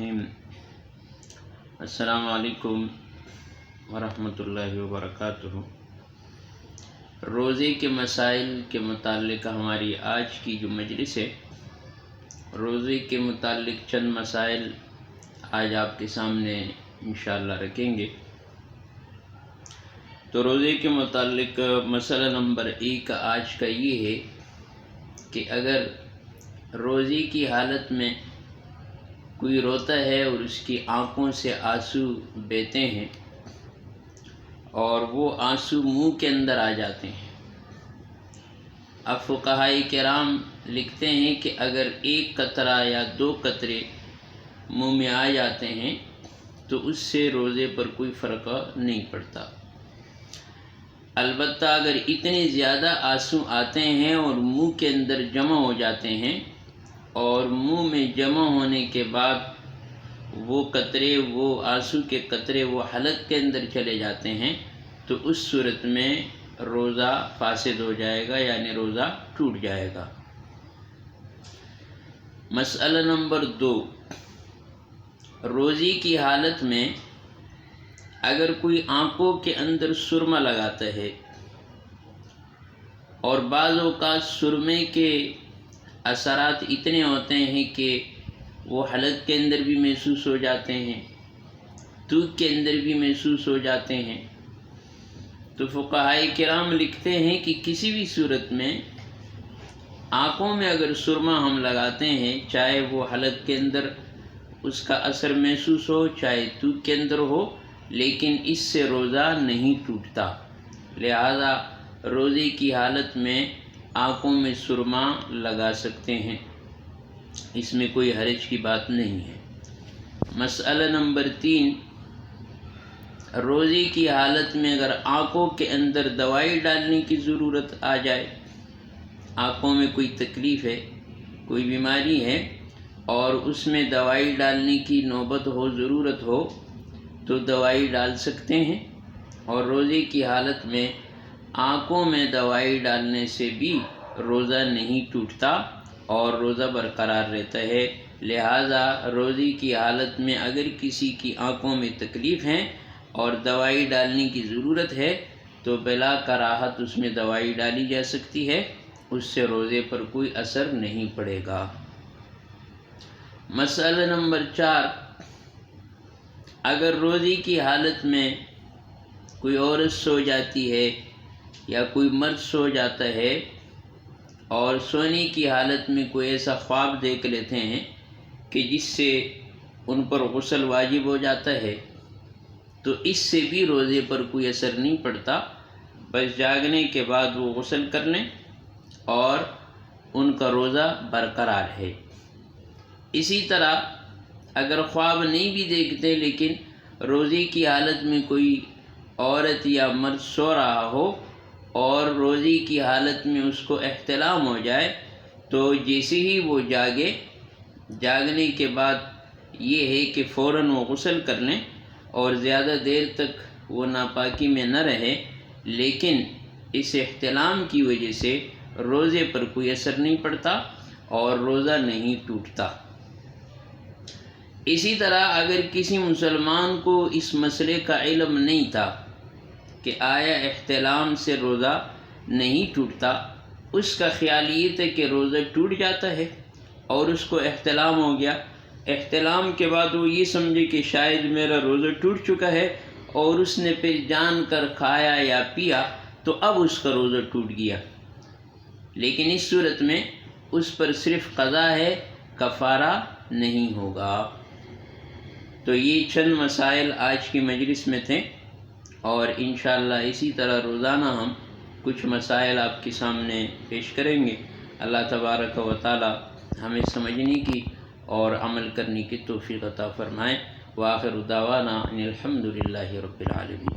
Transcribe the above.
الرحیم السلام علیکم ورحمۃ اللہ وبرکاتہ۔ روزے کے مسائل کے متعلق ہماری آج کی جو مجلس ہے، روزے کے متعلق چند مسائل آج آپ کے سامنے انشاءاللہ رکھیں گے۔ تو روزے کے متعلق مسئلہ نمبر 1 آج کا یہ ہے کہ اگر روزے کی حالت میں کوئی روتا ہے اور اس کی آنکھوں سے آنسو بہتے ہیں اور وہ آنسو منہ کے اندر آ جاتے ہیں، اب فقہائے کرام لکھتے ہیں کہ اگر ایک قطرہ یا 2 قطرے منہ میں آ جاتے ہیں تو اس سے روزے پر کوئی فرق نہیں پڑتا۔ البتہ اگر اتنے زیادہ آنسو آتے ہیں اور منہ کے اندر جمع ہو جاتے ہیں اور منہ میں جمع ہونے کے بعد وہ قطرے، وہ آنسو کے قطرے وہ حلق کے اندر چلے جاتے ہیں تو اس صورت میں روزہ فاسد ہو جائے گا، یعنی روزہ ٹوٹ جائے گا۔ مسئلہ نمبر 2، روزے کی حالت میں اگر کوئی آنکھوں کے اندر سرما لگاتا ہے اور بعض اوقات سرمے کے اثرات اتنے ہوتے ہیں کہ وہ حلق کے اندر بھی محسوس ہو جاتے ہیں، تھوک کے اندر بھی محسوس ہو جاتے ہیں، تو فقہائے کرام لکھتے ہیں کہ کسی بھی صورت میں آنکھوں میں اگر سرما ہم لگاتے ہیں، چاہے وہ حلق کے اندر اس کا اثر محسوس ہو چاہے تھوک کے اندر ہو، لیکن اس سے روزہ نہیں ٹوٹتا۔ لہذا روزے کی حالت میں آنکھوں میں سرما لگا سکتے ہیں، اس میں کوئی حرج کی بات نہیں ہے۔ مسئلہ نمبر 3، روزے کی حالت میں اگر آنکھوں کے اندر دوائی ڈالنے کی ضرورت آ جائے، آنکھوں میں کوئی تکلیف ہے، کوئی بیماری ہے اور اس میں دوائی ڈالنے کی نوبت ہو، ضرورت ہو تو دوائی ڈال سکتے ہیں، اور روزے کی حالت میں آنکھوں میں دوائی ڈالنے سے بھی روزہ نہیں ٹوٹتا اور روزہ برقرار رہتا ہے۔ لہذا روزے کی حالت میں اگر کسی کی آنکھوں میں تکلیف ہے اور دوائی ڈالنے کی ضرورت ہے تو بلا کراہت اس میں دوائی ڈالی جا سکتی ہے، اس سے روزے پر کوئی اثر نہیں پڑے گا۔ مسئلہ نمبر 4، اگر روزے کی حالت میں کوئی عورت سو جاتی ہے یا کوئی مرد سو جاتا ہے اور سونے کی حالت میں کوئی ایسا خواب دیکھ لیتے ہیں کہ جس سے ان پر غسل واجب ہو جاتا ہے تو اس سے بھی روزے پر کوئی اثر نہیں پڑتا، بس جاگنے کے بعد وہ غسل کر لیں اور ان کا روزہ برقرار ہے۔ اسی طرح اگر خواب نہیں بھی دیکھتے لیکن روزے کی حالت میں کوئی عورت یا مرد سو رہا ہو اور روزے کی حالت میں اس کو احتلام ہو جائے تو جیسے ہی وہ جاگنے کے بعد یہ ہے کہ فوراً وہ غسل کر لیں اور زیادہ دیر تک وہ ناپاکی میں نہ رہے، لیکن اس احتلام کی وجہ سے روزے پر کوئی اثر نہیں پڑتا اور روزہ نہیں ٹوٹتا۔ اسی طرح اگر کسی مسلمان کو اس مسئلے کا علم نہیں تھا کہ آیا احتلام سے روزہ نہیں ٹوٹتا، اس کا خیال یہ تھا کہ روزہ ٹوٹ جاتا ہے اور اس کو احتلام ہو گیا، احتلام کے بعد وہ یہ سمجھے کہ شاید میرا روزہ ٹوٹ چکا ہے اور اس نے پھر جان کر کھایا یا پیا تو اب اس کا روزہ ٹوٹ گیا، لیکن اس صورت میں اس پر صرف قضا ہے، کفارہ نہیں ہوگا۔ تو یہ چند مسائل آج کی مجلس میں تھے اور انشاءاللہ اسی طرح روزانہ ہم کچھ مسائل آپ کے سامنے پیش کریں گے۔ اللہ تبارک و تعالی ہمیں سمجھنے کی اور عمل کرنے کی توفیق عطا فرمائے۔ وآخر دعوانا ان الحمد للہ رب العالمین۔